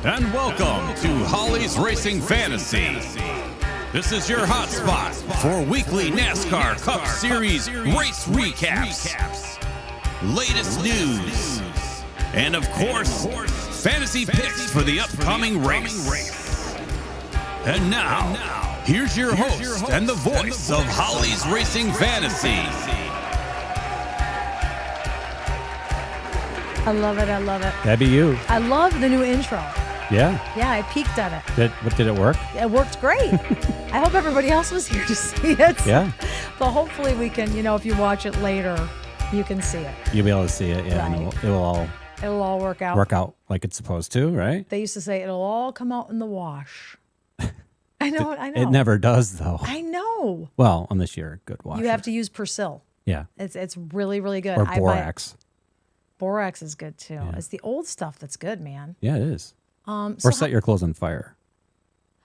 And welcome to Holly's Racing Fantasy. This is your hotspot for weekly NASCAR Cup Series race recaps, latest news, and of course, fantasy picks for the upcoming race. And now, here's your host and the voice of Holly's Racing Fantasy. I love it. I love it. That'd be you. I love the new intro. Yeah. Yeah, I peeked at it. Did it work? It worked great. I hope everybody else was here to see it. Yeah. But hopefully we can, if you watch it later, you can see it. You'll be able to see it. Yeah. Right. And It'll all work out. Like it's supposed to, right? They used to say it'll all come out in the wash. I know. It never does, though. I know. Well, on this year, good wash. You have to use Persil. Yeah. It's really, really good. Or borax. Borax is good too. Yeah. It's the old stuff that's good, man. Yeah, it is. So Or set your clothes on fire.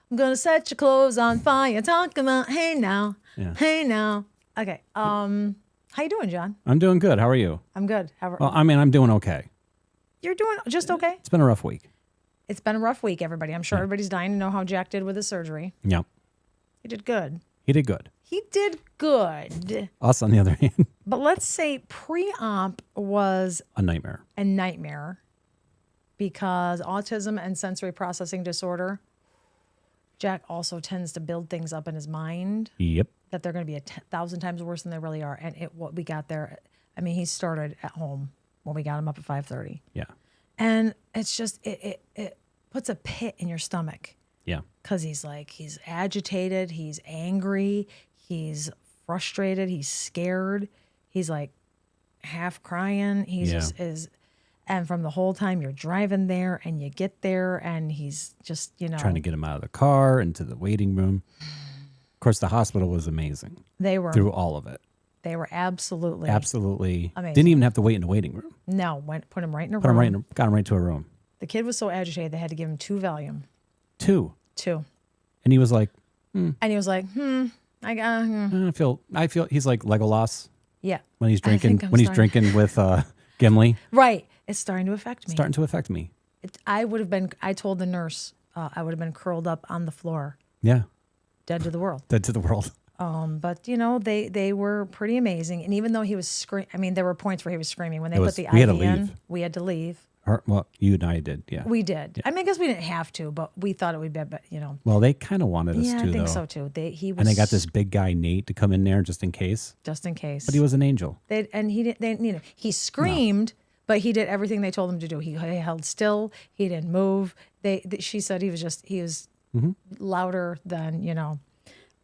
I'm gonna set your clothes on fire. Talking about hey now, Yeah. hey now. Okay. How you doing, John? I'm doing good. How are you? I'm good. Well, I'm doing okay. You're doing just okay. It's been a rough week. It's been a rough week, everybody. I'm sure everybody's dying to know how Jack did with his surgery. Yep. He did good. He did good. He did good. Us, on the other hand, But let's say pre-op was a nightmare. a nightmare because autism and sensory processing disorder, Jack also tends to build things up in his mind Yep. that they're going to be 1,000 times worse than they really are. And what we got there, he started at home when we got him up at 5:30. Yeah. And it's just, it puts a pit in your stomach. Yeah. Because he's agitated, he's angry, he's frustrated, he's scared, he's like half crying. He's Yeah. just is, and from the whole time you're driving there and you get there and he's just, Trying to get him out of the car, into the waiting room. Of course, the hospital was amazing they were through all of it. they were absolutely Absolutely. amazing. Didn't even have to wait in the waiting room. No, put him right in a room. Got him right to a room. The kid was so agitated they had to give him 2 Valium. 2. 2. And he was like, And he was like, I got I feel he's like Legolas yeah. when he's I drinking think I'm starting- with Gimli. Right. It's starting to affect me. Starting to affect me. I told the nurse I would have been curled up on the floor, Yeah. dead to the world. Dead to the world. But they were pretty amazing. And even though he was screaming, there were points where he was screaming when they put the we had IV to in. leave. We had to leave. Well, you and I did, yeah. We did. Yeah. I guess we didn't have to, but we thought it would be, Well, they kind of wanted us Yeah, to, I think though. so too. He was, And they got this big guy Nate to come in there just in case. just in case. But he was an angel. He screamed, but he did everything they told him to do. He held still. He didn't move. She said he was Mm-hmm. louder than.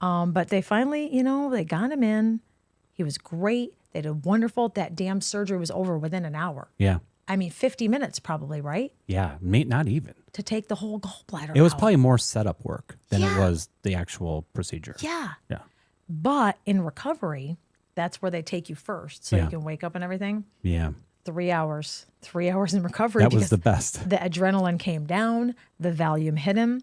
But they finally, they got him in. He was great. They did wonderful. That damn surgery was over within an hour. Yeah. 50 minutes probably, right? Yeah. Not even. To take the whole gallbladder It was out. probably more setup work than it Yeah. was the actual procedure. Yeah. Yeah. But in recovery, that's where they take you first. So Yeah. you can wake up and everything. Yeah. 3 hours. 3 hours in recovery. That was because the best. The adrenaline came down. The Valium hit him.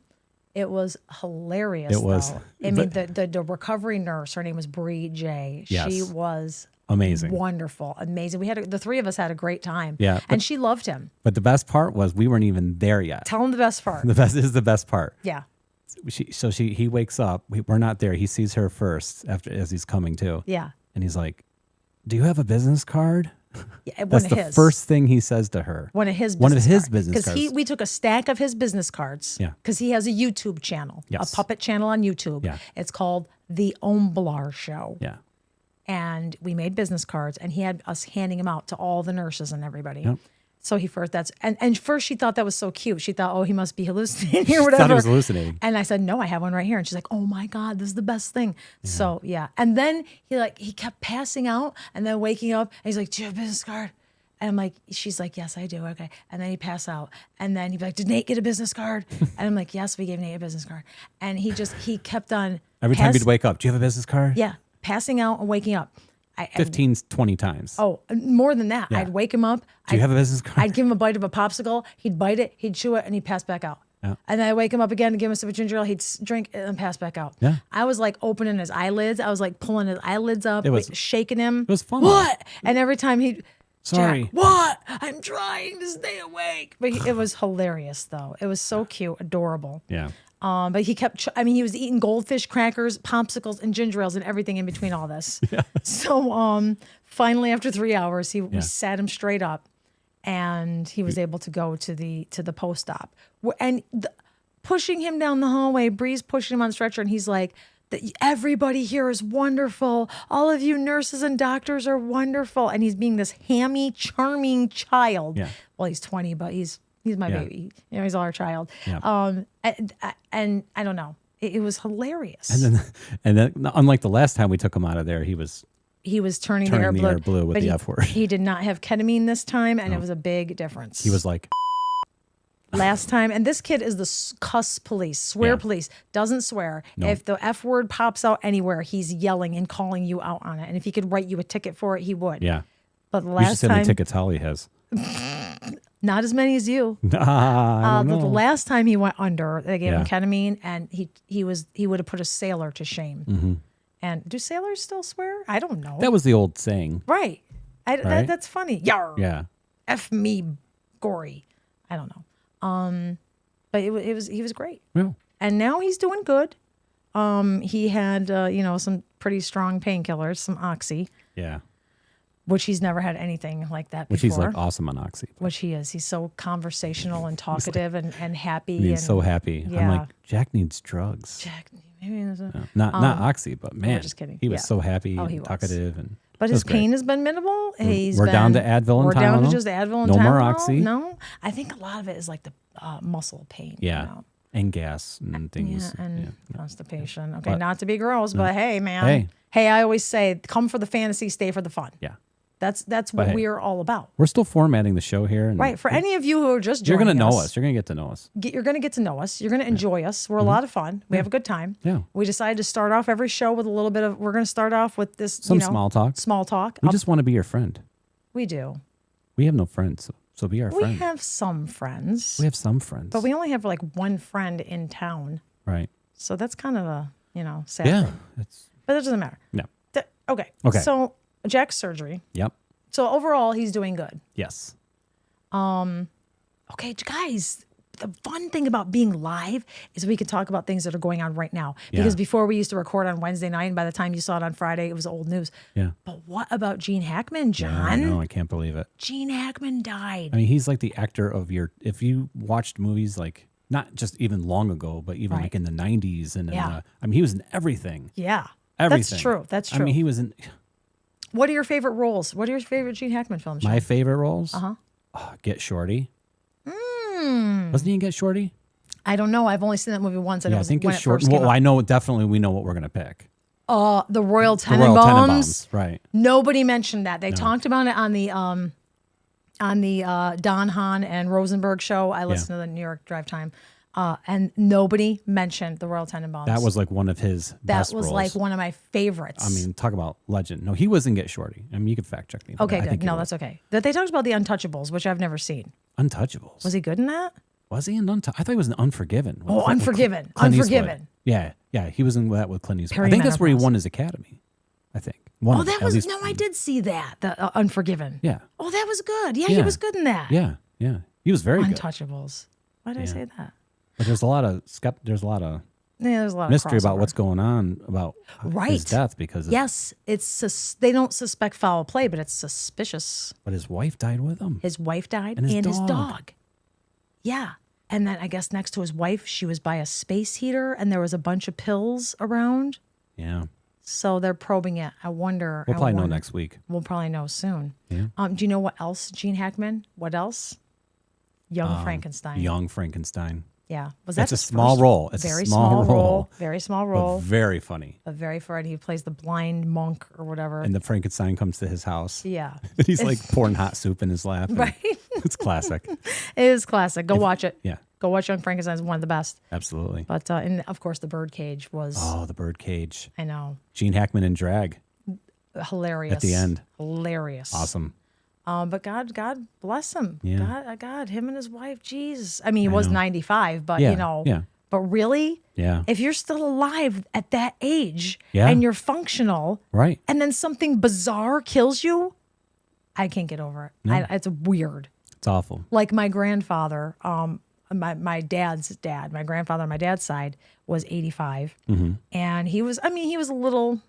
It was hilarious. It was. Though. The recovery nurse, her name was Bree J. Yes. She was Amazing. wonderful, amazing. The 3 of us had a great time. Yeah, And she loved him. But the best part was we weren't even there yet. Tell him the best part. This is the best part. Yeah. He wakes up. We're not there. He sees her first as he's coming to. Yeah. And he's like, "Do you have a business card?" Yeah, That's the first thing he says to her. One of his business business cards. cards. We took a stack of his business cards. Yeah. Because he has a YouTube channel, Yes. a puppet channel on YouTube. Yeah. It's called The Omblar Show. Yeah. And we made business cards, and he had us handing them out to all the nurses and everybody. Yep. So and first she thought that was so cute. She thought, oh, he must be hallucinating or Thought whatever. he was hallucinating. And I said, no, I have one right here. And she's like, oh my God, this is the best thing. Yeah. So yeah. And then he kept passing out and then waking up and he's like, do you have a business card? And I'm like, she's like, yes, I do. Okay. And then he'd pass out. And then he'd be like, did Nate get a business card? And I'm like, yes, we gave Nate a business card. And he kept on. Every time he'd wake up, do you have a business card? Yeah. Passing out and waking up. 15, 20 times. Oh, more than that. Yeah. I'd wake him up. Do you have a business card? I'd give him a bite of a popsicle. He'd bite it. He'd chew it and he'd pass back out. Yeah. And then I wake him up again and give him a sip of ginger ale. He'd drink it and pass back out. Yeah. I was like opening his eyelids. I was like pulling his eyelids up, It was- shaking him. It was fun. What? And every time Sorry. Jack, what? I'm trying to stay awake. But it was hilarious, though. It was so cute, adorable. Yeah. But he kept, he was eating goldfish crackers, popsicles, and ginger ales and everything in between all this. Yeah. So finally, after 3 hours, we sat him straight up, and he was able to go to the post-op. And pushing him down the hallway, Bree's pushing him on the stretcher, and he's like, everybody here is wonderful. All of you nurses and doctors are wonderful. And he's being this hammy, charming child. Yeah. Well, he's 20, but he's my baby. He's our child. Yeah. And I don't know. It was hilarious. And then, unlike the last time we took him out of there, he was turning the air blue with the F word. He did not have ketamine this time, and it was a big difference. He was like... Last time, and this kid is the cuss police, swear police, doesn't swear. No. If the F word pops out anywhere, he's yelling and calling you out on it. And if he could write you a ticket for it, he would. Yeah. But last time... how many tickets Holly has. Not as many as you. I don't know. But the last time he went under, they gave him ketamine, and he would have put a sailor to shame. Mm-hmm. And do sailors still swear? I don't know. That was the old saying. Right. That's funny. Yar. Yeah. F me gory. I don't know. But he was great. Yeah. And now he's doing good. He had some pretty strong painkillers, some Oxy. Yeah. Which he's never had anything like that before. Which he's like awesome on Oxy. Which he is. He's so conversational and talkative and happy. He's so happy. Yeah. I'm like, Jack needs drugs. Jack, maybe there's a... Not Oxy, but man, just kidding. He was so happy and talkative and... But his pain has been minimal. We're down to Advil and Tylenol. We're down to just Advil and Tylenol. No more Oxy. No, I think a lot of it is like the muscle pain. Yeah, and gas and things. Yeah, and constipation. Okay, not to be gross, but hey, man. Hey, I always say, come for the fantasy, stay for the fun. Yeah. That's what we're all about. We're still formatting the show here. And right. For any of you who are just joining you're going to know us. You're going to get to know us. You're going to get to know us. You're going to enjoy us. We're a lot of fun. We have a good time. Yeah. We decided to start off every show with a little bit of, we're going to start off with this, small talk. Small talk. We just want to be your friend. We do. We have no friends, so be our friend. We have some friends. We have some friends. But we only have like one friend in town. Right. So that's kind of a, sad thing. But it doesn't matter. No. Okay. So Jack's surgery. Yep. So overall, he's doing good. Yes. Okay, guys, the fun thing about being live is we can talk about things that are going on right now. Because before we used to record on Wednesday night, and by the time you saw it on Friday, it was old news. Yeah. But what about Gene Hackman, John? Yeah, I know, I can't believe it. Gene Hackman died. I mean, he's like the actor of if you watched movies like, not just even long ago, but even like in the 90s. And he was in everything. Yeah. Everything. That's true. I mean, he was in... What are your favorite roles? What are your favorite Gene Hackman films? My favorite roles? Get Shorty. Wasn't he in Get Shorty? I don't know. I've only seen that movie once. And I think Get Shorty. Well, I know definitely we know what we're going to pick. The Royal Tenenbaums. Right. Nobody mentioned that. They talked about it on the Don Hahn and Rosenberg show. I listened to the New York Drive Time. And nobody mentioned the Royal Tenenbaums. That was like one of his best roles. Like one of my favorites. I mean, talk about legend. No, he wasn't Get Shorty. I mean, you could fact check me. Okay, good. No, that's okay. That they talked about the Untouchables, which I've never seen. Untouchables? Was he good in that? Was he in Untouchables? I thought he was in Unforgiven. Unforgiven. Unforgiven. Yeah. He was in that with Clint Eastwood. I think that's where he won his Academy. I think. I did see that. The Unforgiven. Yeah. Oh, that was good. Yeah, he was good in that. Yeah. He was very good. Untouchables. Why did I say that? But there's a lot of mystery about what's going on about his death because they don't suspect foul play, but it's suspicious. But his wife died with him. His wife died and his dog. Yeah. And then I guess next to his wife, she was by a space heater and there was a bunch of pills around. Yeah. So they're probing it. I wonder. We'll probably know next week. We'll probably know soon. Yeah. Do you know what else? Gene Hackman. What else? Young Frankenstein. Young Frankenstein. Yeah. Was that a small role? It's very a small role. Very small role. But very funny. But very funny. He plays the blind monk or whatever. And the Frankenstein comes to his house. Yeah. And he's like pouring hot soup in his lap. Right. It's classic. It is classic. Go watch it. Yeah. Go watch Young Frankenstein. It's one of the best. Absolutely. But, and of course, the Birdcage was. Oh, the Birdcage. I know. Gene Hackman in drag. Hilarious. At the end. Hilarious. Awesome. But God bless him. Yeah. God, him and his wife, Jesus. I mean, he was 95, but but really? Yeah. If you're still alive at that age and you're functional, right, and then something bizarre kills you, I can't get over it. No. It's weird. It's awful. Like my grandfather, my dad's dad, my grandfather on my dad's side was 85. And he was a little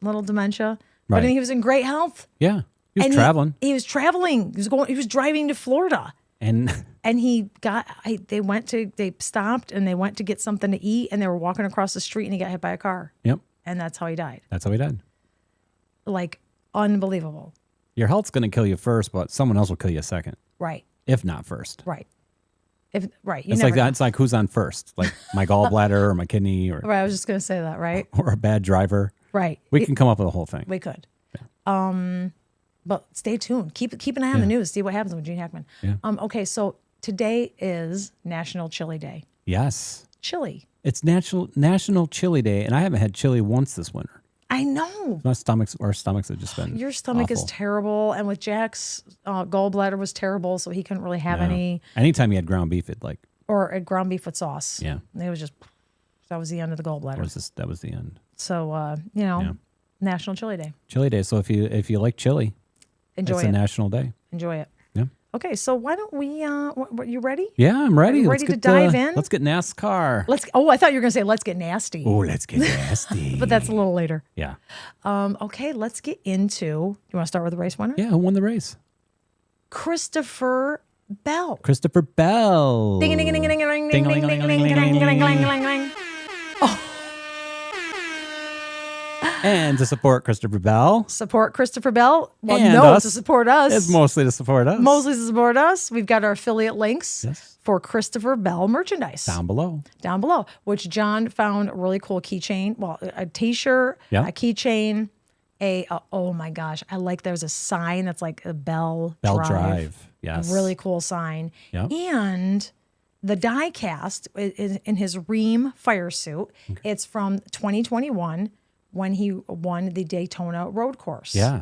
dementia, but Right. he was in great health. Yeah. He was And traveling. He was traveling. He was driving to Florida. And They stopped and they went to get something to eat and they were walking across the street and he got hit by a car. yep, And that's how he died. that's how he died. Like, unbelievable. Your health's going to kill you first, but someone else will kill you second, Right. if not first. Right. You It's never like that. know. It's like who's on first, like my gallbladder or my kidney or Right. I was just going to say that. Right. or a bad driver. Right. We can come up with a whole thing. We could. But stay tuned. Keep an eye on the news. See what happens with Gene Hackman. Yeah. Okay, so today is National Chili Day. Yes, Chili. it's National Chili Day, and I haven't had chili once this winter. I know. Our stomachs have just been Your stomach is awful. terrible. And with Jack's gallbladder was terrible, so he couldn't really have Yeah. any. Anytime you had ground beef, it like Or a ground beef with sauce. Yeah. It was just, that was the end of the gallbladder. that was the end. So, Yeah. National Chili Day. Chili Day. So if you like chili, Enjoy it's it. a national day. Enjoy it. Yeah. Okay, so why don't we, you ready? Yeah, I'm ready. Are you Let's ready to get, dive in? Let's get NASCAR. I thought you were going to say, let's get nasty. Oh, let's get nasty. But that's a little later. Yeah. Okay, let's get into, you want to start with the race winner? Yeah, who won the race? Christopher Bell. Christopher Bell. Ding ding ding ding ding ding ding ding ding ding ding ding ding ding. And to support Christopher Bell, Support Christopher Bell. Well, and no, us. to support us. It's mostly to support us. Mostly to support us. We've got our affiliate links Yes. for Christopher Bell merchandise Down below. down below, which John found a really cool keychain. Well, a t-shirt, Yeah. a keychain, oh my gosh, I like there's a sign that's like a Bell Drive. Yes. A really cool sign. Yeah. And the Diecast in his Ream fire suit. It's from 2021 when he won the Daytona road course. Yeah.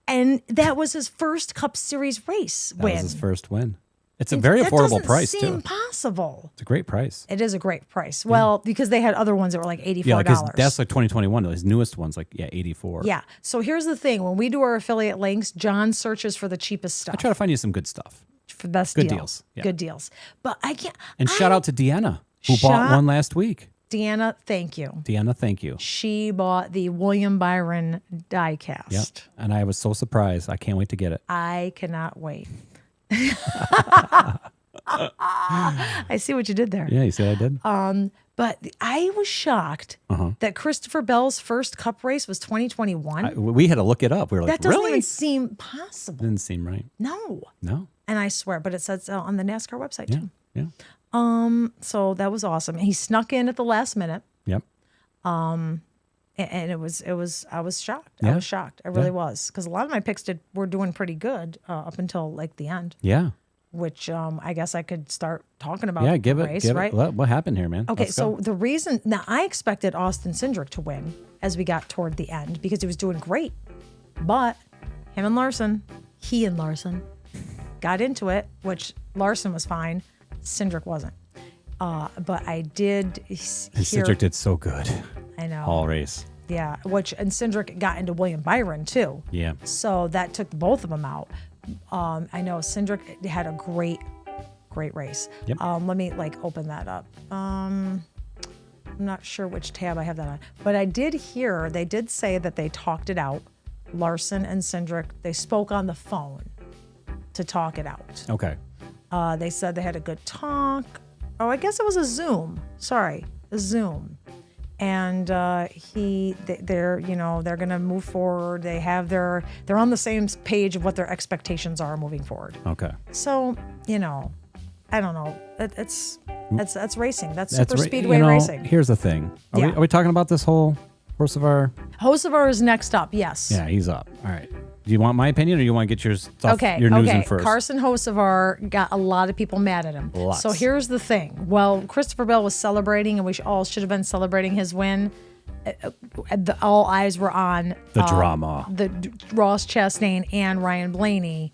And that was his first Cup Series race That win. was his first win. It's a very affordable price, That doesn't too. seem possible. It's a great price. It is a great price. Well, because they had other ones that were like $84. Yeah, like that's like 2021. His newest one's like, 84. Yeah. So here's the thing. When we do our affiliate links, John searches for the cheapest stuff. I try to find you some good stuff. For the best Good deal. deals. Yeah. Good deals. But I can't. And shout out to Deanna, who bought one last week. Deanna, thank you. Deanna, thank you. She bought the William Byron diecast. Yep. And I was so surprised. I can't wait to get it. I cannot wait. I see what you did there. Yeah, you see what I did? But I was shocked that Christopher Bell's first Cup race was 2021. We had to look it up. We were like, That doesn't really? even seem possible. Didn't seem right. No. No. And I swear, but it says on the NASCAR website Yeah. too. Yeah. So that was awesome. And he snuck in at the last minute. Yep. And I was shocked. I Yeah. was shocked. I really was. Because a lot of my picks were doing pretty good up until like the end, Yeah. which I guess I could start talking about Yeah. the Give race, it. right? What happened here, man? Okay, Let's so go. the reason now I expected Austin Cindric to win as we got toward the end because he was doing great, but he and Larson got into it, which Larson was fine, Cindric wasn't. But I did And hear. Cindric did so good I know. all race. Yeah, and Cindric got into William Byron too. Yeah. So that took both of them out. I know Cindric had a great race. Yep. Let me open that up. I'm not sure which tab I have that on, but I did hear they did say that they talked it out. Larson and Cindric, they spoke on the phone to talk it out. Okay. They said they had a good talk. Oh, I guess it was a Zoom. Sorry, a Zoom. And they're gonna move forward. they're on the same page of what their expectations are moving forward. Okay. So I don't know. That's racing. That's That's super right. speedway racing. Here's the thing. Yeah. Are we talking about this whole Hocevar? Hocevar is next up. Yes. Yeah, he's up. All right. Do you want my opinion or you want to get your stuff, your news in first? Carson Hocevar got a lot of people mad at him. Lots. So here's the thing. Well, Christopher Bell was celebrating, and we all should have been celebrating his win. All eyes were on The drama. Ross Chastain and Ryan Blaney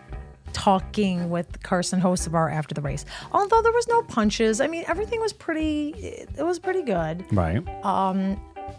talking with Carson Hocevar after the race. Although there was no punches. I mean, everything was pretty good. Right.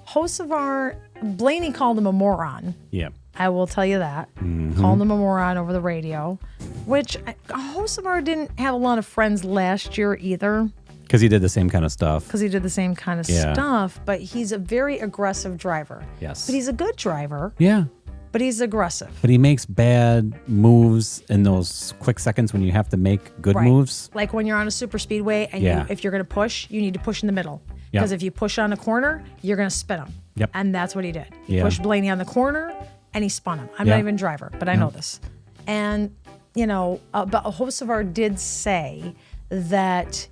Hocevar, Blaney called him a moron. Yeah. I will tell you that. Calling him a moron over the radio, which Hocevar didn't have a lot of friends last year either. Because he did the same kind of stuff. Because he did the same kind of stuff, but he's a very aggressive driver. Yes. But he's a good driver. Yeah. But he's aggressive. But he makes bad moves in those quick seconds when you have to make good moves. Like when you're on a super speedway and if you're going to push, you need to push in the middle. Because if you push on a corner, you're going to spin him. Yep. And that's what he did. He pushed Blaney on the corner and he spun him. I'm not even a driver, but I know this. And, but Hocevar did say that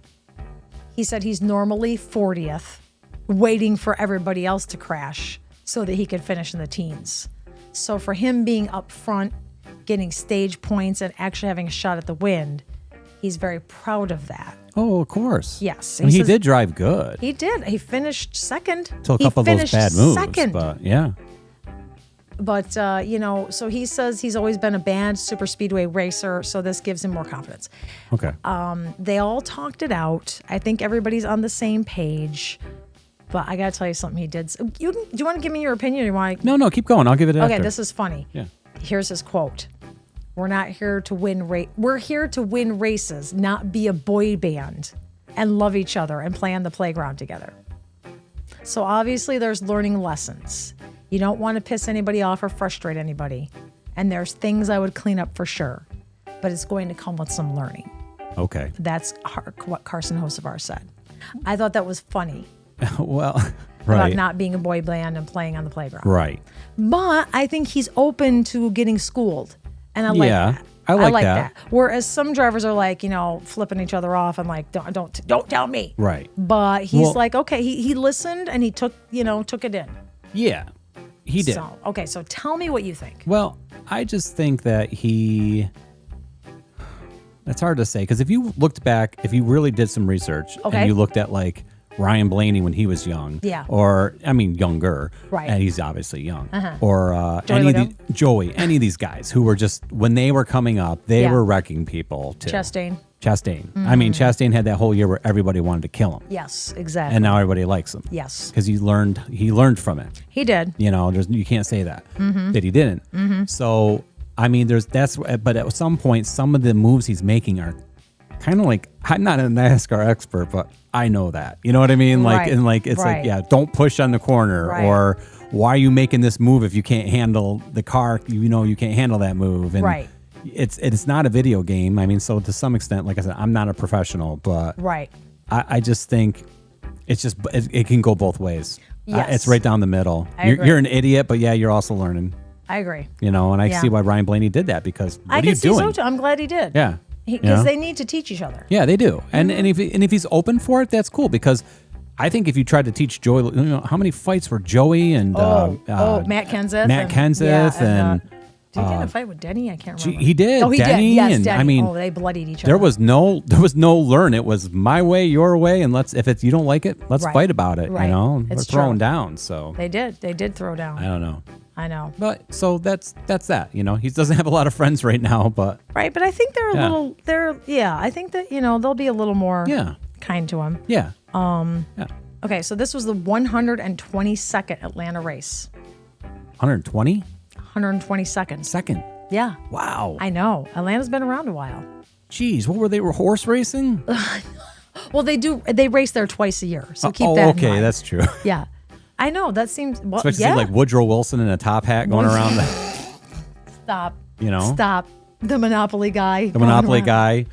he said he's normally 40th, waiting for everybody else to crash so that he could finish in the teens. So for him being up front, getting stage points, and actually having a shot at the win, he's very proud of that. Oh, of course. Yes. He did drive good. He did. He finished second. Till a couple of those bad moves. Second. But yeah. But, so he says he's always been a bad super speedway racer, so this gives him more confidence. Okay. They all talked it out. I think everybody's on the same page. But I got to tell you something he did. Do you want to give me your opinion? Or you want to... No, keep going. I'll give it after. Okay, this is funny. Yeah. Here's his quote. We're not here to win We're here to win races, not be a boy band and love each other and play on the playground together. So obviously there's learning lessons. You don't want to piss anybody off or frustrate anybody. And there's things I would clean up for sure. But it's going to come with some learning. Okay. That's what Carson Hocevar said. I thought that was funny. Well, about not being a boy band and playing on the playground. Right. But I think he's open to getting schooled. And I like that. I like that. Whereas some drivers are like, flipping each other off and like, don't tell me. Right. But he's like, okay, he listened and he took it in. Yeah, he did. So, okay, so tell me what you think. Well, I just think that that's hard to say. Because if you looked back, if you really did some research and you looked at like Ryan Blaney when he was young. Yeah. Or, younger. Right. And he's obviously young. Or Joey, any of these guys who were just, when they were coming up, they were wrecking people too. Chastain. Chastain had that whole year where everybody wanted to kill him. Yes, exactly. And now everybody likes him. Yes. Because he learned from it. He did. You can't say that he didn't. So, but at some point, some of the moves he's making are kind of like, I'm not a NASCAR expert, but I know that. You know what I mean? Like, and like, it's like, don't push on the corner, or why are you making this move if you can't handle the car? You can't handle that move. And it's not a video game. I mean, so to some extent, like I said, I'm not a professional, but I just think it can go both ways. Yes. It's right down the middle. You're an idiot, but you're also learning. I agree. And I see why Ryan Blaney did that, because what are you doing? So too. I'm glad he did. Yeah. Because they need to teach each other. Yeah, they do. And if he's open for it, that's cool, because I think if you tried to teach Joey, how many fights were Joey and Matt Kenseth. And did he get in a fight with Denny? I can't remember. He did. Oh, he Denny, did. Yes, and Denny. They bloodied each other. There was no learn. It was my way, your way, and if you don't like it, let's fight about it. Right. We're throwing down. So they did throw down. I don't know. I know. But so that's that. He doesn't have a lot of friends right now, but but I think they're I think that they'll be a little more kind to him. Yeah. Okay, so this was the 122nd Atlanta race. 120? 122nd. Second. Yeah. Wow. I know. Atlanta's been around a while. Jeez, what were they? Were horse racing? Well, they race there twice a year, so keep that in mind. That's true. Yeah. I know, that seems... Well, especially see like Woodrow Wilson in a top hat going around. Stop. Stop. The Monopoly guy. The Monopoly guy.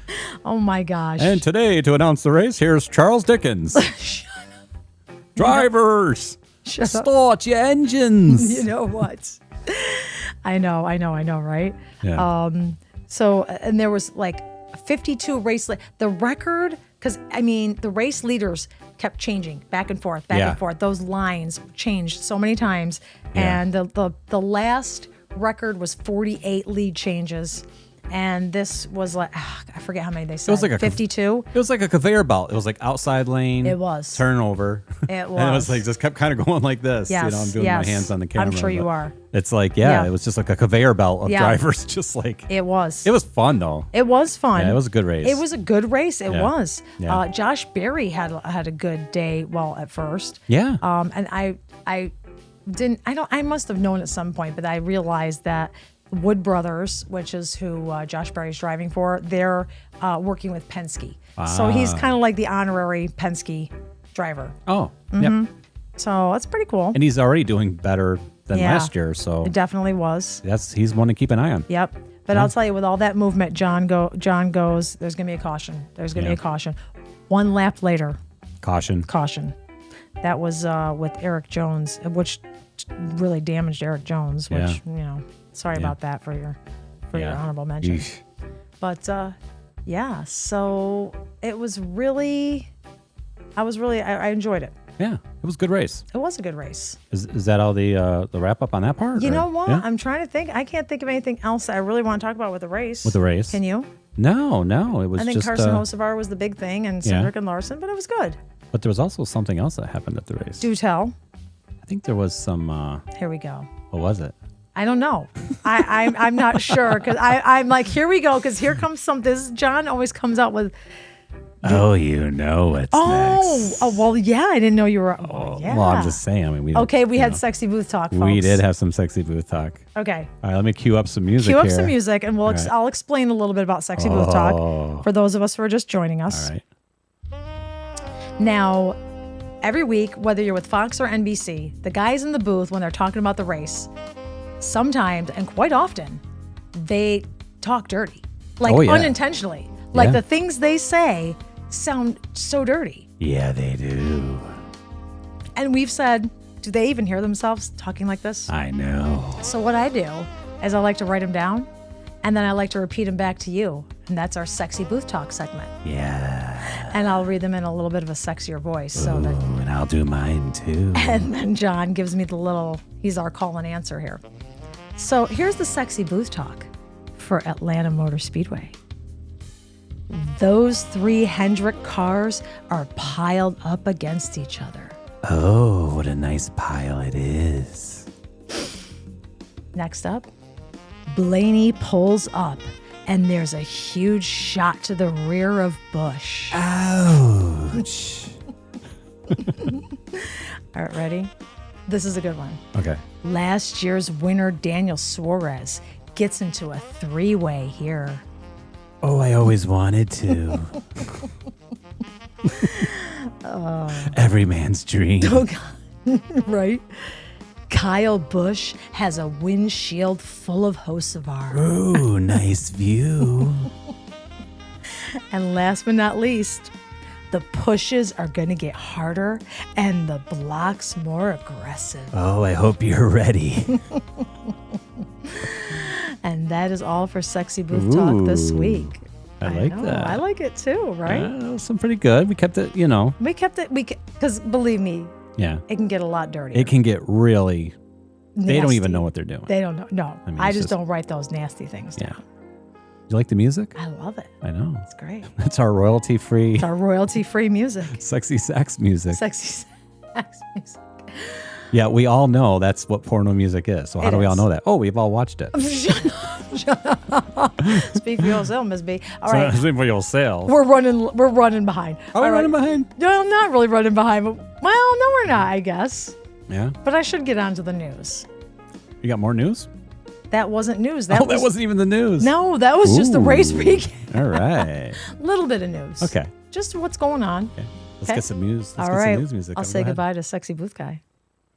Oh, my gosh. And today, to announce the race, here's Charles Dickens. Drivers, start your engines. You know what? I know, right? Yeah. So, and there was like 52 race... The record... Because, the race leaders kept changing back and forth. Those lines changed so many times. Yeah. And the last record was 48 lead changes. And this was like, I forget how many they said. It was like 52. It was like a conveyor belt. It was like outside lane. It was. Turnover. It was. And it was like, just kept kind of going like this. Yes. I'm doing my hands on the camera. I'm sure you are. It's like, it was just like a conveyor belt of drivers. Just like. It was. It was fun though. It was fun. Yeah, it was a good race. It was a good race. It was. Yeah. Josh Berry had a good day, at first. Yeah. And I I must have known at some point, but I realized that Wood Brothers, which is who Josh Berry's driving for, they're working with Penske. So he's kind of like the honorary Penske driver. Oh, yep. So that's pretty cool. And he's already doing better than Yeah. last year. So It definitely was. he's one to keep an eye on. Yep. But I'll tell you, with all that movement, John goes, there's going to be a caution. There's going to be a caution. One lap later, Caution. That was with Eric Jones, which really damaged Eric Jones, which, sorry about that for your honorable mention. Yeesh. But so it was really, I enjoyed it. Yeah, it was a good race. It was a good race. Is that all the wrap up on that part? You or- know what? Yeah? I'm trying to think. I can't think of anything else that I really want to talk about with the race. With the race? Can you? No, it was I think just. Carson Hocevar was the big thing, and Cindric and Larson, but it was good. But there was also something else that happened at the race. Do tell. I think there was some. Here we go. What was it? I don't know. I'm not sure because I'm like, here we go, because here comes something. John always comes out with. Oh, you know what's next. Oh, well, yeah. I didn't know you were. Yeah. Well, I'm just saying. I mean, we had sexy booth talk, folks. We did have some sexy booth talk. Okay. All right, let me cue up some music. Cue up here. some music, and right. I'll explain a little bit about sexy booth talk for those of us who are just joining us. All right. Now, every week, whether you're with Fox or NBC, the guys in the booth, when they're talking about the race, sometimes and quite often, they talk dirty, like unintentionally. Like the things they say sound so dirty. Yeah, they do. And we've said, do they even hear themselves talking like this? I know. So what I do is I like to write them down, and then I like to repeat them back to you. And that's our sexy booth talk segment. Yeah. And I'll read them in a little bit of a sexier voice. So that, And I'll do mine too. and then John gives me he's our call and answer here. So here's the sexy booth talk for Atlanta Motor Speedway. Those 3 Hendrick cars are piled up against each other. Oh, what a nice pile it is. Next up, Blaney pulls up, and there's a huge shot to the rear of Busch. Ouch. All right, ready? This is a good one. Okay. Last year's winner, Daniel Suarez, gets into a 3-way here. Oh, I always wanted to. Every man's dream. Oh, God. Right? Kyle Busch has a windshield full of Hocevar. Ooh, nice view. And last but not least, the pushes are going to get harder and the blocks more aggressive. Oh, I hope you're ready. And that is all for Sexy Booth Talk this week. I like know, that. I like it too, right? That was some pretty good. We kept it, We kept it, because believe me, Yeah. it can get a lot dirtier. It can get really. They don't Nasty. even know what they're doing. They don't know. No, I mean, I it's just just- don't write those nasty things Yeah. down. You like the music? I love it. I know. It's great. It's our royalty-free, It's our royalty-free music. sexy sex music. Sexy sex music. Yeah, we all know that's what porno music is. So how It do we all is. know that? Oh, we've all watched it. Speak for yourself, Miss B. All right, Speak for yourself. we're running behind. Are we All right. running behind? No, I'm not really running behind. But, well, no, we're not, I guess. Yeah. But I should get on to the news. You got more news? That wasn't news. That wasn't even the news. No, that was just the race Ooh. recap. All right. Little bit of news. Okay. Just what's going on. Okay. Let's Okay. get some news. Let's All get right. some news music. I'll Go say ahead. goodbye to Sexy Booth Guy.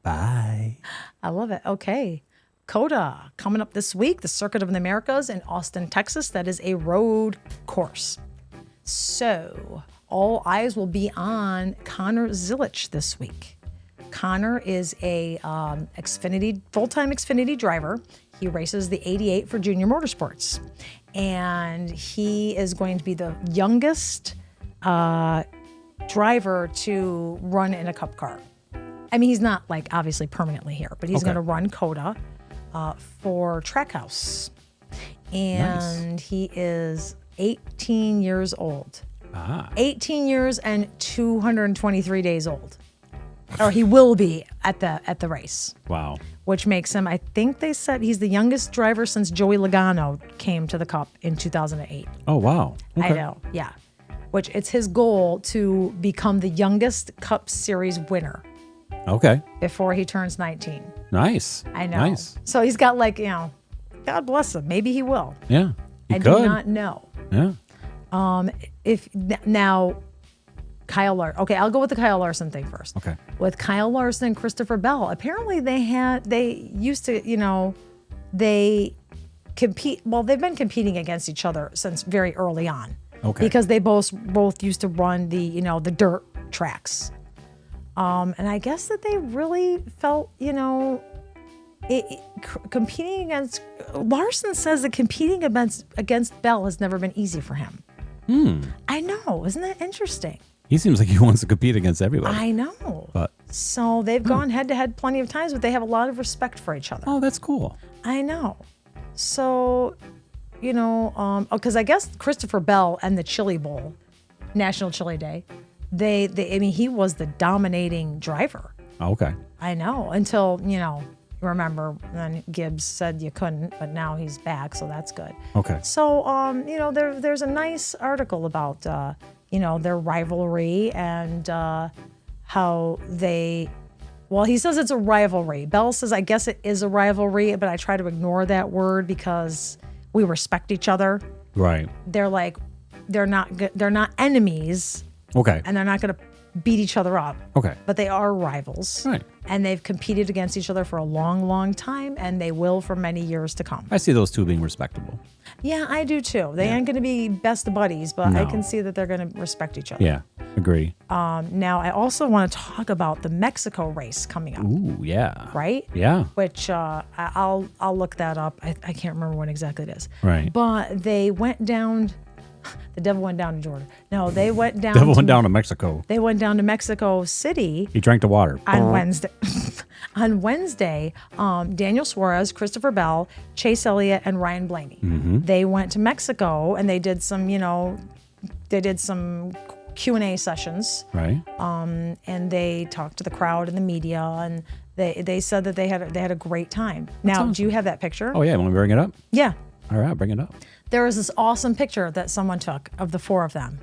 Bye. I love it. Okay. COTA coming up this week, the Circuit of the Americas in Austin, Texas. That is a road course. So all eyes will be on Connor Zilich this week. Connor is a full-time Xfinity driver. He races the 88 for Junior Motorsports. And he is going to be the youngest driver to run in a Cup car. I mean, he's not like obviously permanently here, but he's Okay. going to run COTA for Trackhouse. And he is 18 years old. 18 years and 223 days old. Or he will be at the race, Wow. which makes him, I think they said he's the youngest driver since Joey Logano came to the Cup in 2008. Oh, wow. I know, yeah. Which it's his goal to become the youngest Cup Series winner Okay. before he turns 19. Nice. I know. Nice. So he's got like, God bless him. Maybe he will. Yeah. He I could. do not know. Yeah. If now Kyle Larson. Okay, I'll go with the Kyle Larson thing first. Okay. With Kyle Larson and Christopher Bell, apparently they used to, they compete. Well, they've been competing against each other since very early on. Okay. Because they both used to run the dirt tracks. And I guess that they really felt, competing against Larson says that competing against Bell has never been easy for him. I know. Isn't that interesting? He seems like he wants to compete against everybody. I know. But So they've gone head to head plenty of times, but they have a lot of respect for each other. oh, that's cool. I know. So, because I guess Christopher Bell and the Chili Bowl, National Chili Day, he was the dominating driver. Okay. I know. Until, remember, then Gibbs said you couldn't, but now he's back, so that's good. Okay. So, there's a nice article about, their rivalry and how they, well, he says it's a rivalry. Bell says, I guess it is a rivalry, but I try to ignore that word because we respect each other. Right. They're like, they're not enemies, Okay. and they're not going to beat each other up. Okay. But they are rivals. Right. And they've competed against each other for a long, long time, and they will for many years to come. I see those two being respectable. Yeah, I do too. They ain't going to be best buddies, but I No. can see that they're going to respect each other. Yeah. Agree. Now, I also want to talk about the Mexico race coming up, Ooh, yeah. right? Yeah. Which I'll look that up. I can't remember when exactly it is. Right. But they went down. The devil went down to Georgia. No, they went down. Devil went down to Mexico. They went down to Mexico City. He drank the water. On Wednesday. On Wednesday, Daniel Suarez, Christopher Bell, Chase Elliott, and Ryan Blaney. They went to Mexico and they did some, Q&A sessions. Right. And they talked to the crowd and the media, and they said that they had a great time. Now, awesome. do you have that picture? Oh, yeah. Want me to bring it up? Yeah. All right. Bring it up. There was this awesome picture that someone took of the four of them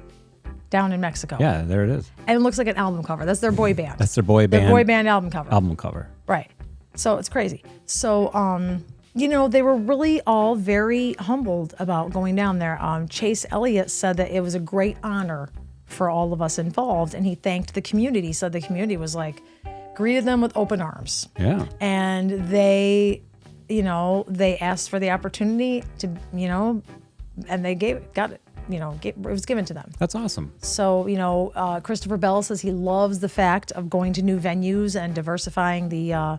down in Mexico. Yeah. There it is. And it looks like an album cover. That's their boy band. That's their boy band. Their boy band album cover. Album cover. Right. So it's crazy. So, they were really all very humbled about going down there. Chase Elliott said that it was a great honor for all of us involved, and he thanked the community. Said the community was like, greeted them with open arms. Yeah. And they asked for the opportunity to, and they got it. It was given to them. That's awesome. So, Christopher Bell says he loves the fact of going to new venues and diversifying the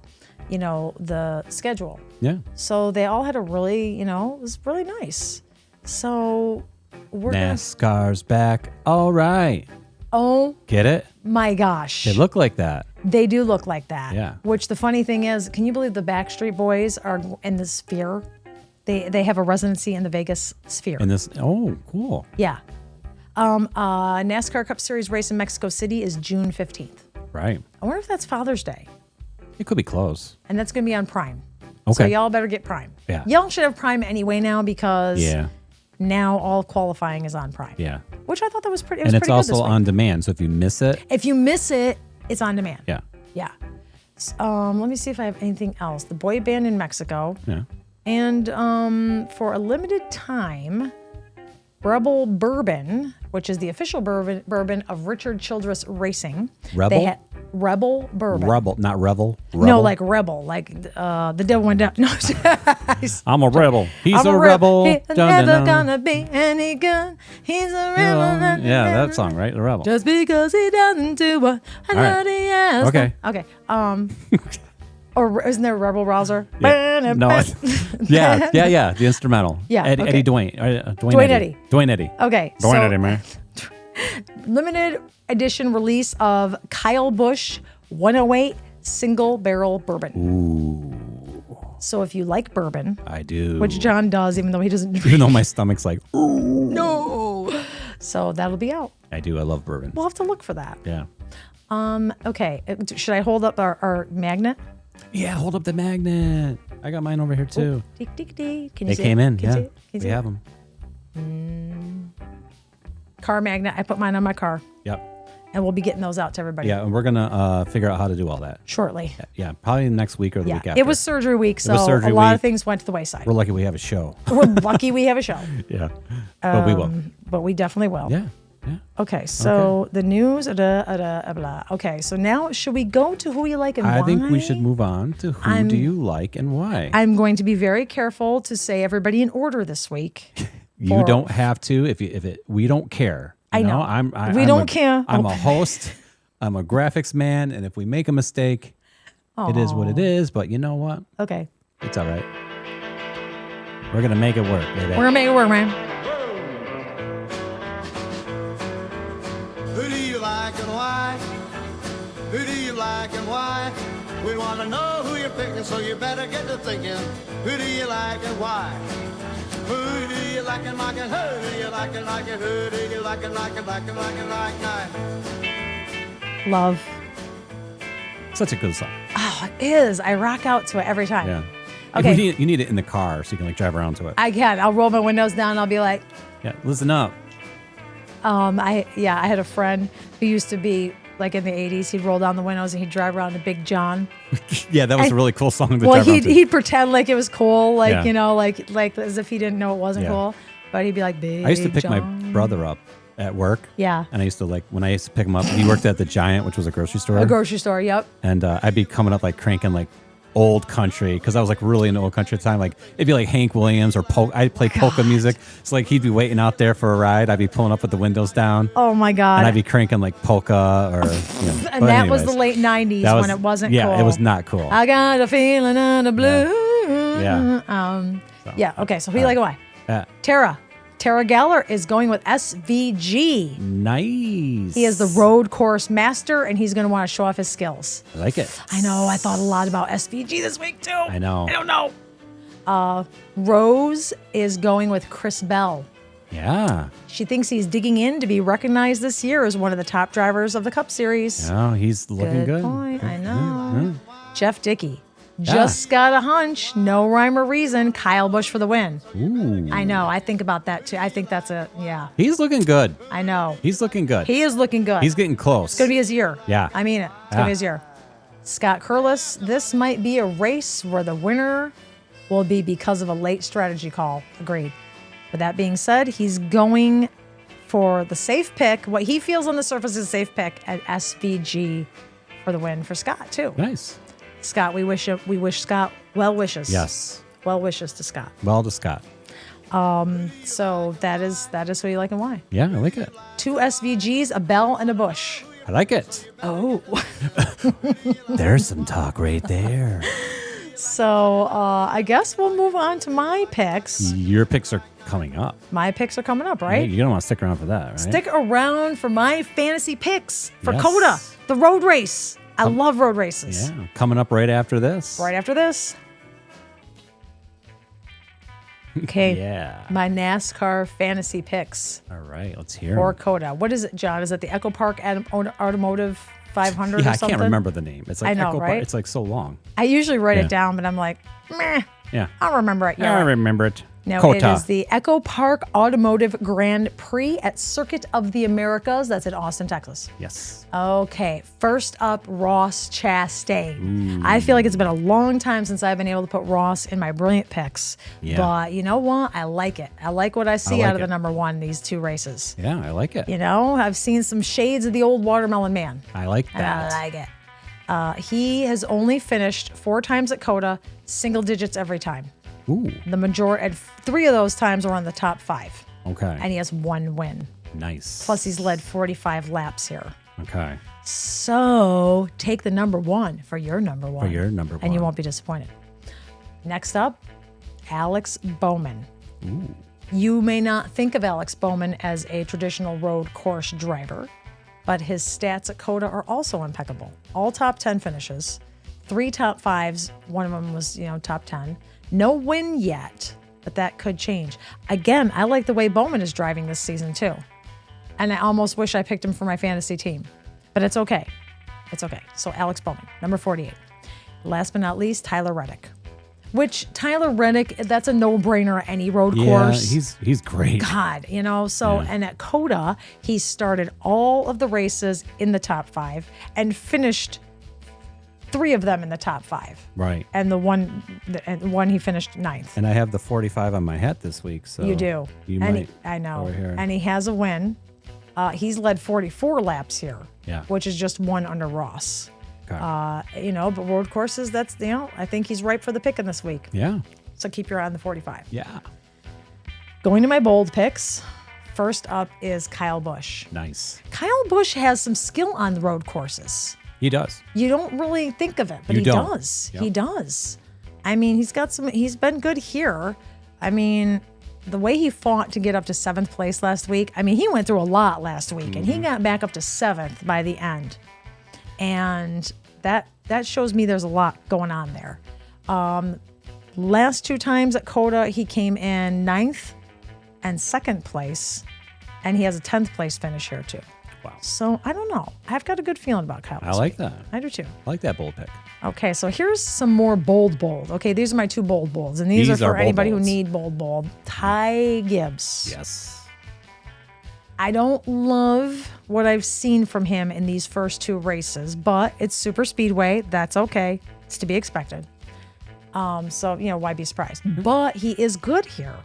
schedule. Yeah. So they all had a really, it was really nice. So we're NASCAR's back. All right. oh Get it? my gosh. They look like that. They do look like that. Yeah. Which the funny thing is, can you believe the Backstreet Boys are in the Sphere? They have a residency in the Vegas Sphere. In this. Oh, cool. Yeah. NASCAR Cup Series race in Mexico City is June 15th. Right. I wonder if that's Father's Day. It could be close. And that's going to be on Prime. So Okay. y'all better get Prime. Yeah. Y'all should have Prime anyway now because Yeah. now all qualifying is on Prime. Yeah. Which I thought that was pretty. And it's pretty good this also week. on demand. So if you miss it, If you miss it, it's on demand. yeah. Yeah. Let me see if I have anything else. The boy band in Mexico. Yeah. And for a limited time, Rebel Bourbon, which is the official bourbon of Richard Childress Racing. Rebel? Rebel Bourbon. Rebel, not revel. No, like rebel, like the devil went down. No, I'm a rebel. He's I'm a rebel. He's Dun, dun, never dun. gonna be any good. He's a rebel. Yeah, that song, right? The rebel. Just because he doesn't do what I All right. thought he asked. Okay. Okay. Or isn't there Rebel Rouser? Yeah. No. yeah. The instrumental. Yeah, Eddie, okay. Eddie Dwayne. Dwayne Eddy. Dwayne Eddy. Okay. Dwayne Eddy, man. Limited edition release of Kyle Busch 108 single barrel bourbon. Ooh, So if you like bourbon, I do. which John does, even though he doesn't drink. Even though my stomach's like, ooh. No. So that'll be out. I do. I love bourbon. We'll have to look for that. Yeah. Okay. Should I hold up our magnet? Yeah, hold up the magnet. I got mine over here too. Tick, tick, tick. Can you They see came it? in. Can you see Yeah. it? Can you We see it? have them. Car magnet. I put mine on my car. Yep. And we'll be getting those out to everybody Yeah, and we're gonna figure out how to do all that. shortly. Yeah, probably next week or the Yeah, week after. it was surgery week, so surgery a lot week. of things went to the wayside. We're lucky we have a show. We're lucky we have a show, Yeah, but we will. but we definitely will. Yeah, yeah. Okay, so the news. Blah. Okay, so now should we go to who you like and why? I think we should move on to who do you like and why. I'm going to be very careful to say everybody in order this week. You don't have to we don't care. You I know. We don't care. I'm a host. I'm a graphics man, and if we make a mistake, it is what it is. But you know what? Okay, It's all right. We're gonna make it work, baby. we're gonna make it work, man. Who do you like and why? Who do you like and why? We want to know who you're picking, so you better get to thinking. Who do you like and why? Who do you like and like and who do you like and like and who do you like and like and like and like and like? Love. Such a good song. Oh, it is. I rock out to it every time. Yeah. Okay. You need it in the car so you can like drive around to it. I can. I'll roll my windows down. And I'll be like, Yeah. Listen up. I had a friend who used to be like in the 80s. He'd roll down the windows and he'd drive around to Big John. Yeah, that was And- a really cool song to Well, drive around to. he'd pretend like it was cool, like Yeah. you know, like as if he didn't know it wasn't Yeah. cool. But he'd be like, Big I used to pick my John. brother up at work. Yeah. And I used to when I used to pick him up, he worked at the Giant, which was a grocery store. A grocery store. Yep. And I'd be coming up like cranking like old country because I was like really into old country at the time. Like it'd be like Hank Williams or I'd play polka music. So like he'd be waiting out there for a ride. I'd be pulling up with the windows down. Oh my God. And I'd be cranking like polka or and but that was the anyways, late 90s that when it wasn't yeah, cool. it was not cool. I got a feeling on the blue. Yeah. Yeah. Okay. So who you like and why? Yeah. Tara Galler is going with SVG. Nice. He is the road course master, and he's going to want to show off his skills. I like it. I know. I thought a lot about SVG this week too. I know. I don't know. Rose is going with Chris Bell. Yeah. She thinks he's digging in to be recognized this year as one of the top drivers of the Cup Series. Oh, he's looking good. Point. I know. Jeff Dickey. Just got a hunch. No rhyme or reason. Kyle Busch for the win. Ooh. I know. I think about that too. I think that's yeah. He's looking good. I know. He's looking good. He is looking good. He's getting close. It's going to be his year. Yeah. I mean it. It's going to be his year. Scott Curlis, this might be a race where the winner will be because of a late strategy call. Agreed. With that being said, he's going for the safe pick. What he feels on the surface is a safe pick at SVG for the win for Scott, too. Nice. Scott, we wish Scott well wishes. Yes. Well wishes to Scott. Well to Scott. So that is who you like and why. Yeah, I like it. 2 SVGs, a Bell, and a Bush. I like it. Oh. There's some talk right there. So I guess we'll move on to my picks. Your picks are coming up. My picks are coming up, Yeah, right? you don't want to stick around for that, right? Stick around for my fantasy picks for Yes. COTA, the road race. I love road races. Yeah, coming up right after this. Right after this. Okay. Yeah. My NASCAR fantasy picks All right, let's hear for 'em. COTA. What is it, John? Is it the EchoPark Automotive 500 Yeah, or I something? can't remember the name. It's like I know, EchoPark. right? It's like so long. I usually write Yeah. it down, but I'm like, meh. Yeah. I'll remember it. I Yeah. remember it. No, COTA. it is the EchoPark Automotive Grand Prix at Circuit of the Americas. That's in Austin, Texas. Yes. Okay, first up, Ross Chastain. I feel like it's been a long time since I've been able to put Ross in my brilliant picks. Yeah. But you know what? I like it. I like what I see like out of the it. number one, these 2 races. Yeah, I like it. You know, I've seen some shades of the old watermelon man. I like And I that. like it. He has only finished 4 times at COTA, single digits every time. Ooh. The majority, 3 of those times are on the top 5. Okay. And he has 1 win. Nice. Plus, he's led 45 laps here. Okay. So take the number 1 for your number 1. For your number And you one. won't be disappointed. Next up, Alex Bowman. Ooh. You may not think of Alex Bowman as a traditional road course driver, but his stats at COTA are also impeccable. All top 10 finishes, 3 top 5s. One of them was, top 10. No win yet, but that could change. Again, I like the way Bowman is driving this season too. And I almost wish I picked him for my fantasy team, but it's okay. It's okay. So Alex Bowman, number 48. Last but not least, Tyler Reddick. which Tyler Reddick, that's a no-brainer at any road Yeah, course. he's great. God, so, and at COTA, he started all of the races in the top 5 and finished 3 of them in the top 5. Right. And the one he finished 9th. And I have the 45 on my hat this week. So You do. You and might. I know. over here. And he has a win. He's led 44 laps here. Yeah. Which is just 1 under Ross. Okay. But road courses, that's, I think he's ripe for the picking this week. Yeah. So keep your eye on the 45. Yeah. Going to my bold picks. First up is Kyle Busch. Nice. Kyle Busch has some skill on the road courses. He does. You don't really think of it, but You he don't. does. Yep. He does. I mean, he's been good here. I mean, the way he fought to get up to 7th place last week, I mean, he went through a lot last week and he got back up to 7th by the end. And that shows me there's a lot going on there. Last 2 times at COTA, he came in 9th and 2nd place, and he has a 10th place finish here too. Wow. So I don't know. I've got a good feeling about Kyle. I this like week. that. I do too. I like that bold pick. Okay, so here's some more bold. Okay, these are my 2 bolds, and these are for bold anybody bolds. who need bold. Ty Gibbs. Yes. I don't love what I've seen from him in these first 2 races, but it's super speedway. That's okay. It's to be expected. So why be surprised? But he is good here.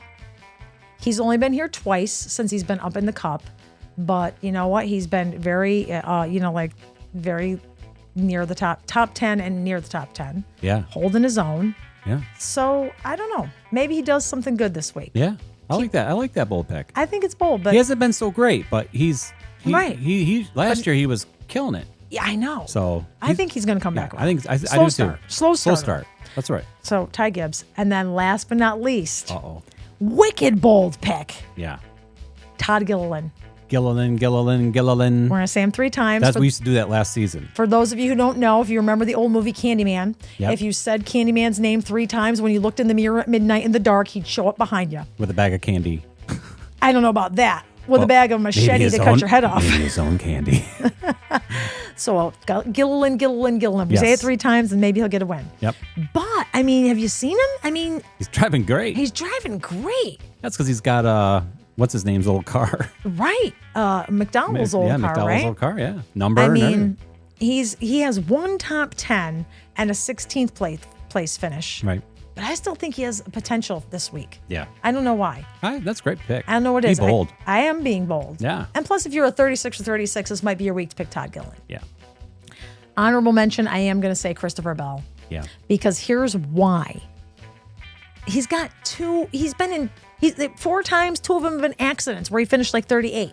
He's only been here twice since he's been up in the Cup, but you know what? He's been very, very near the top 10 and near the top 10. Yeah. Holding his own. Yeah. So I don't know. Maybe he does something good this week. Yeah. I like that. I like that bold pick. I think it's bold, but He hasn't been so great, but Right. He last year he was killing it. yeah, I know. So I think he's going to come back. I think I Slow do start. too. Slow Slow start. start. That's right. So Ty Gibbs, and then last but not least, Uh-oh. wicked bold pick, Yeah. Todd Gilliland. Gilliland. We're going to say him 3 times. We used to do that last season. For those of you who don't know, if you remember the old movie Candyman, Yep. if you said Candyman's name 3 times when you looked in the mirror at midnight in the dark, he'd show up behind you. With a bag of candy. I don't know about that. With a bag of Maybe machete his to own- cut your head off. Maybe his own candy. So Gilliland. We say it Yes. 3 times and maybe he'll get a win. Yep. But, I mean, have you seen him? I mean, He's driving great. he's driving great. That's because he's got what's his name's old car. Right. McDonald's old car, McDowell's right? old car. Yeah. Number. I and mean, everything. he has 1 top 10 and a 16th place finish. Right. But I still think he has potential this week. Yeah. I don't know why. All right, that's a great pick. I don't know what it Be is. bold. I am being bold. Yeah. And plus, if you're a 36 or 36, this might be your week to pick Todd Gilliland. Yeah. Honorable mention, I am going to say Christopher Bell. Yeah. Because here's why. He's got 4 times, 2 of them have been accidents where he finished like 38,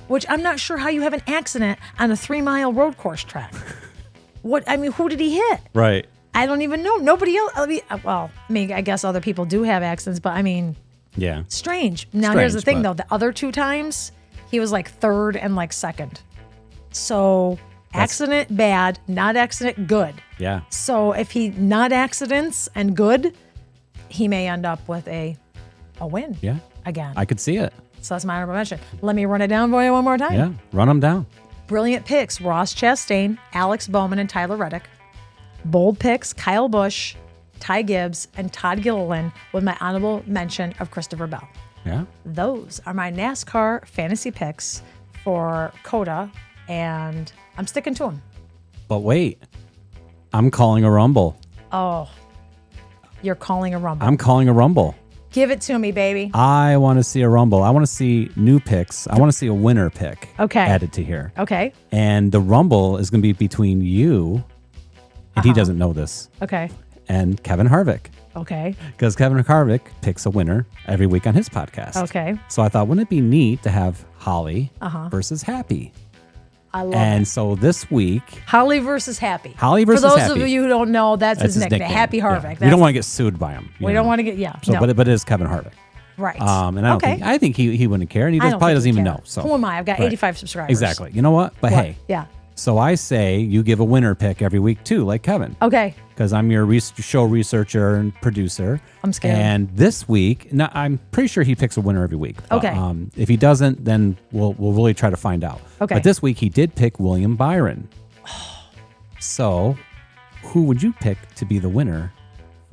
which I'm not sure how you have an accident on a 3-mile road course track. Who did he hit? Right. I don't even know. Nobody else. I guess other people do have accidents, but I mean, Yeah. strange. Now, here's the Strange, thing, but- though. The other 2 times, he was like 3rd and like 2nd. So, accident, bad. Not accident, good. Yeah. So, if he not accidents and good, he may end up with a win. Yeah. Again. I could see it. So, that's my honorable mention. Let me run it down for you one more time. Yeah. Run them down. Brilliant picks, Ross Chastain, Alex Bowman, and Tyler Reddick. Bold picks, Kyle Busch, Ty Gibbs, and Todd Gilliland, with my honorable mention of Christopher Bell. Yeah. Those are my NASCAR fantasy picks for COTA, and I'm sticking to them. But wait, I'm calling a rumble. Oh, you're calling a rumble. I'm calling a rumble. Give it to me, baby. I want to see a rumble. I want to see new picks. I want to see a winner pick Okay. added to here. Okay. And the rumble is going to be between you, and he doesn't know this, Okay. and Kevin Harvick. Okay. Because Kevin Harvick picks a winner every week on his podcast. Okay. So I thought, wouldn't it be neat to have Holly versus Happy? I love And it. so this week, Holly versus Happy. Holly versus For those Happy. of you who don't know, that's his nickname. Happy Yeah. Harvick. We don't want to get sued by him. We don't want to get, yeah. So, no. but it is Kevin Harvick. Right. And I think he wouldn't care, and he I don't probably think doesn't he'd even care. know. So Who am I? I've got Right. 85 subscribers. Exactly. You know what? But What? hey, Yeah. so I say you give a winner pick every week too, like Kevin. Okay. Because I'm your show researcher and producer. I'm scared. And this week, now I'm pretty sure he picks a winner every week. But, Okay. if he doesn't, then we'll really try to find out. Okay. But this week he did pick William Byron. So, who would you pick to be the winner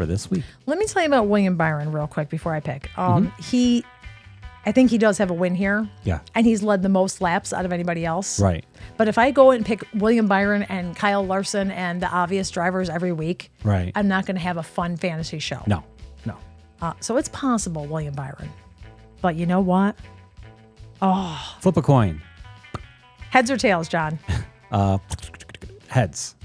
for this week. Let me tell you about William Byron real quick before I pick. I think he does have a win here. Yeah. And he's led the most laps out of anybody else. Right. But if I go and pick William Byron and Kyle Larson and the obvious drivers every week, Right. I'm not going to have a fun fantasy show. No. So it's possible, William Byron. But you know what? Flip a coin. Heads or tails, John? Heads.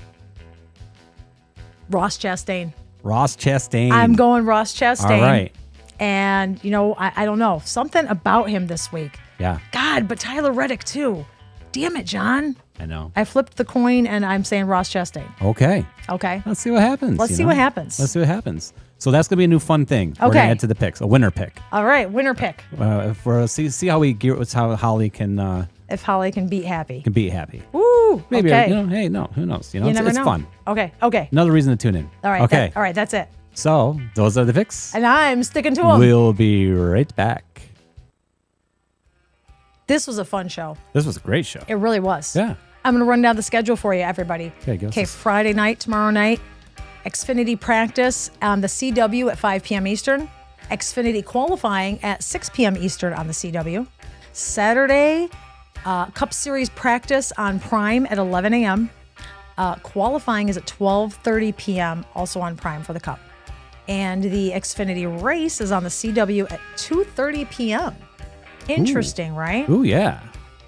Ross Chastain. Ross Chastain. I'm going Ross Chastain. All right. And, I don't know. Something about him this week. Yeah. God, but Tyler Reddick too. Damn it, John. I know. I flipped the coin and I'm saying Ross Chastain. Okay. Okay. Let's see what happens. Let's see what happens. Let's see what happens. So that's gonna be a new fun thing. We're Okay. gonna add to the picks, a winner pick. All right, winner pick. If we're see how we gear. How Holly can If Holly can beat Happy. be happy. Woo. Maybe okay. Hey, no, who knows? You it's, never it's know. fun. Okay. Okay. Another reason to tune in. All right. Okay. All right. That's it. So those are the picks. And I'm sticking to them. We'll be right back. This was a fun show. This was a great show. It really was. Yeah. I'm going to run down the schedule for you, everybody. Okay, give us Okay, this. Friday night, tomorrow night, Xfinity practice on the CW at 5 p.m. Eastern. Xfinity qualifying at 6 p.m. Eastern on the CW. Saturday, Cup Series practice on Prime at 11 a.m. Qualifying is at 12:30 p.m. also on Prime for the Cup. And the Xfinity race is on the CW at 2:30 p.m. Interesting, right? Ooh, yeah.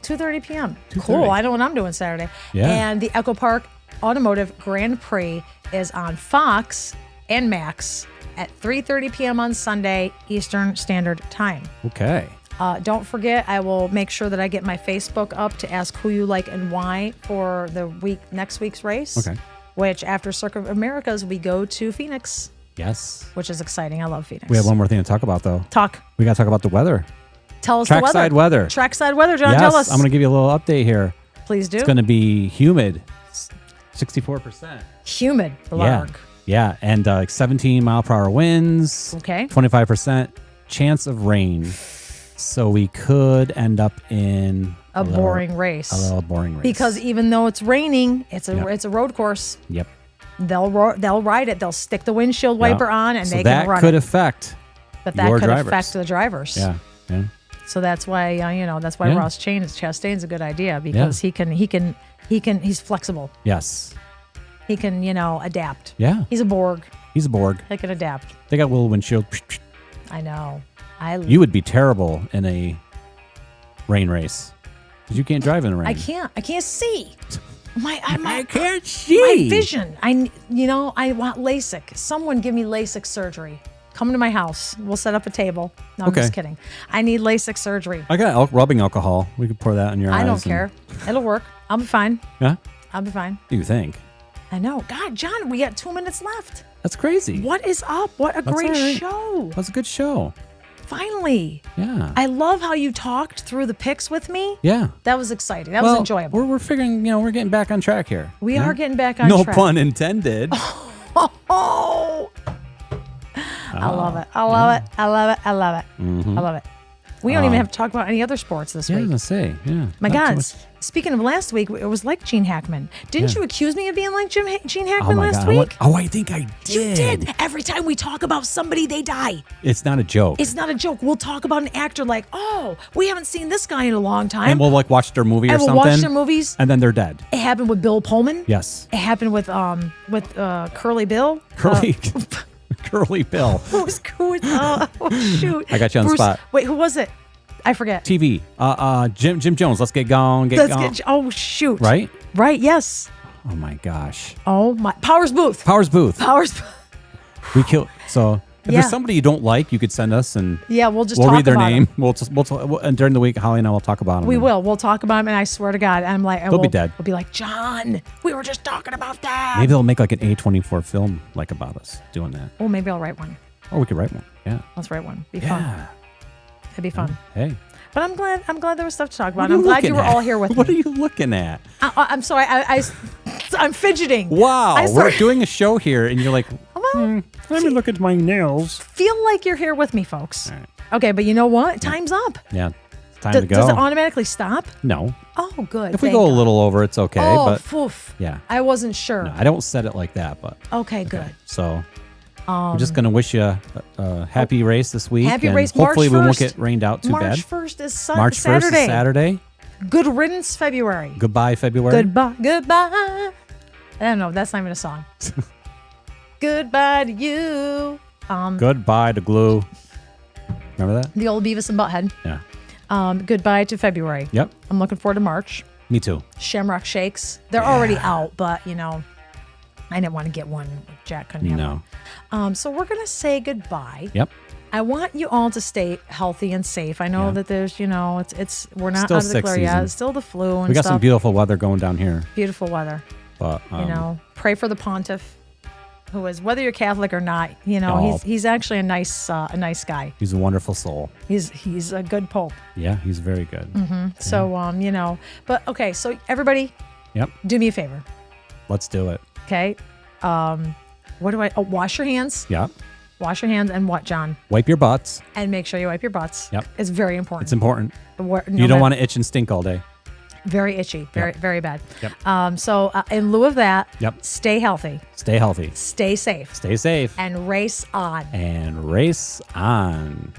2:30 p.m. 2:30. Cool. I know what I'm doing Saturday. Yeah. And the EchoPark Automotive Grand Prix is on Fox and Max at 3:30 p.m. on Sunday Eastern Standard Time. Okay. Don't forget, I will make sure that I get my Facebook up to ask who you like and why for the next week's race. Okay. Which after Circuit of Americas, we go to Phoenix, Yes. which is exciting. I love Phoenix. We have one more thing to talk about, though. Talk. We got to talk about the weather. Tell us the weather. Trackside weather. Trackside weather, John. Yes, Tell us. I'm going to give you a little update here. Please do. It's going to be humid, 64%. Humid. Yeah. Blarg. Yeah, and like 17 mile per hour winds. Okay. 25% chance of rain. So we could end up in A boring race. A little boring race. Because even though it's raining, it's a Yep. it's a road course. Yep. They'll ride it. They'll stick the windshield wiper Yeah. on and So they can that run could it. affect But that your could drivers. affect the drivers. Yeah. Yeah. So that's why that's why Yeah. Ross Chastain's a good idea because he's flexible. Yes. He can adapt. Yeah. He's a Borg. He's a Borg. He can adapt. They got little windshield. I know. You would be terrible in a rain race because you can't drive in the rain. I can't see. I can't see. My vision. I want LASIK. Someone give me LASIK surgery. Come to my house. We'll set up a table. No, I'm Okay. just kidding. I need LASIK surgery. I got rubbing alcohol. We could pour that in your eyes. I don't and- care. It'll work. I'll be fine. Yeah? I'll be fine. You think? I know. God, John, we got 2 minutes left. That's crazy. What is up? What a great all right. show. That's a good show. Finally. Yeah. I love how you talked through the picks with me. Yeah. That was exciting. That was enjoyable. We're figuring, we're getting back on track here. We Yeah? are getting back on No track. pun intended. Oh, I love it. I love it. I love it. I love it. I love it. We don't even have to talk about any other sports this Yeah, I was week. gonna say, yeah. My Not too God, much. speaking of last week, it was like Gene Hackman. Didn't Yeah. you accuse me of being like Gene Oh Hackman my last God. week? I think I did. You did. Every time we talk about somebody, they die. It's not a joke. It's not a joke. We'll talk about an actor like, oh, we haven't seen this guy in a long time. and we'll watch their movie or And we'll something. watch their movies. And then they're dead. It happened with Bill Pullman. Yes. It happened with Curly Bill. Curly Bill. Who was oh shoot. I got you on the spot. Wait, who was it? I forget. TV. Jim Jones. Let's get going. Oh shoot. Right? Right. Yes. Oh my gosh. Oh my. Powers Booth. Powers Booth. We kill. So if Yeah. there's somebody you don't like, you could send us and Yeah, we'll just we'll talk read their about name. him. And during the week, Holly and I will talk about them. We will. We'll talk about him, and I swear to God, I'm like, They'll be dead. We'll be like, John, we were just talking about that. Maybe they'll make like an A24 film like about us doing that. Oh, maybe I'll write one. Or we could write one. Yeah. Let's write one. Be fun. Yeah. It'd be fun. Hey. But I'm glad there was stuff to talk What about. are I'm glad you looking were at? all here with What me. are you looking at? I'm sorry. I'm fidgeting. Wow. I We're started- doing a show here and you're like, Well, let me look at my nails. feel like you're here with me, folks. All right. Okay, but you know what? Time's up. Yeah. It's time to go. Does it automatically stop? No. Oh, good. If we Thank go a God. little over, it's okay. Oh, but poof. yeah. I wasn't sure. No, I don't set it like that, but Okay, good. so I'm just going to wish you a happy race this week. Happy and race. Hopefully March we won't 1st. get rained out too bad. March 1st is March 1st Saturday. is Saturday. Good riddance, February. Goodbye, February. Goodbye. I don't know. That's not even a song. Goodbye to you. Goodbye to glue. Remember that? The old Beavis and Butthead. Yeah. Goodbye to February. Yep. I'm looking forward to March. Me too. Shamrock Shakes. They're already out, but I didn't want to get one. Jack couldn't have No. one. So we're gonna say goodbye. Yep. I want you all to stay healthy and safe. I know that there's, it's we're not Still out of the sick clear yet. season. It's still the flu and We got stuff. some beautiful weather going down here. Beautiful weather. But Pray for the pontiff, who is, whether you're Catholic or not. Oh. He's actually a nice guy. he's a wonderful soul. He's a good pope. Yeah, he's very good. So but okay. So everybody, Yep. do me a favor. Let's do it. Okay. What do wash your hands. Yeah. Wash your hands and what, John? Wipe your butts. And make sure you wipe your butts. Yep. It's very important. It's important. No You don't matter- want to itch and stink all day. Very itchy. Very, Yep. very bad. Yep. So in lieu of that, Yep. stay healthy, Stay healthy. stay safe, Stay safe. and race on. And race on.